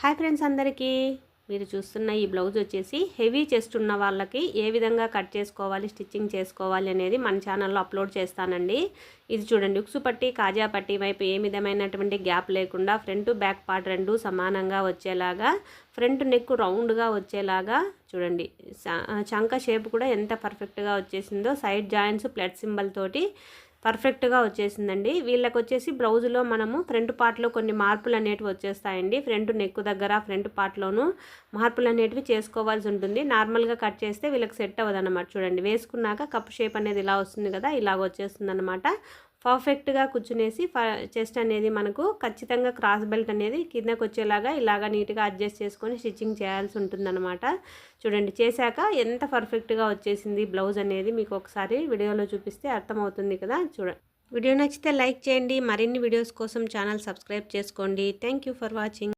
Hi friends అందరికీ మీరు చూస్తున్న ఈ బ్లౌజ్ వచ్చేసి హెవీ చెస్ట్ ఉన్న వాళ్ళకి ఏ విధంగా కట్ చేసుకోవాలి స్టిచ్చింగ్ చేసుకోవాలి అనేది మన ఛానల్లో అప్లోడ్ చేస్తానండి. ఇది చూడండి, ఉక్సు పట్టి కాజా పట్టి వైపు ఏ విధమైనటువంటి గ్యాప్ లేకుండా ఫ్రంట్ బ్యాక్ పార్ట్ రెండు సమానంగా వచ్చేలాగా, ఫ్రంట్ నెక్ రౌండ్గా వచ్చేలాగా చూడండి. చంక షేప్ కూడా ఎంత పర్ఫెక్ట్గా వచ్చేసిందో, సైడ్ జాయింట్స్ ప్లెట్ సింబల్ తోటి పర్ఫెక్ట్గా వచ్చేసిందండి. వీళ్ళకి వచ్చేసి బ్లౌజులో మనము ఫ్రంట్ పార్ట్లో కొన్ని మార్పులు అనేటివి వచ్చేస్తాయండి. ఫ్రంట్ నెక్ దగ్గర ఫ్రంట్ పార్ట్లోనూ మార్పులు అనేటివి చేసుకోవాల్సి ఉంటుంది. నార్మల్గా కట్ చేస్తే వీళ్ళకి సెట్ అవ్వదన్నమాట. చూడండి, వేసుకున్నాక కప్ షేప్ అనేది ఇలా వస్తుంది కదా, ఇలాగ వచ్చేస్తుంది అనమాట. పర్ఫెక్ట్గా కూర్చునేసి చెస్ట్ అనేది మనకు ఖచ్చితంగా క్రాస్ బెల్ట్ అనేది కిందకు వచ్చేలాగా ఇలాగా నీట్గా అడ్జస్ట్ చేసుకొని స్టిచ్చింగ్ చేయాల్సి ఉంటుందన్నమాట. చూడండి, చేశాక ఎంత పర్ఫెక్ట్గా వచ్చేసింది బ్లౌజ్ అనేది మీకు ఒకసారి వీడియోలో చూపిస్తే అర్థమవుతుంది కదా. చూడండి, వీడియో నచ్చితే లైక్ చేయండి. మరిన్ని వీడియోస్ కోసం ఛానల్ సబ్స్క్రైబ్ చేసుకోండి. Thank you for watching.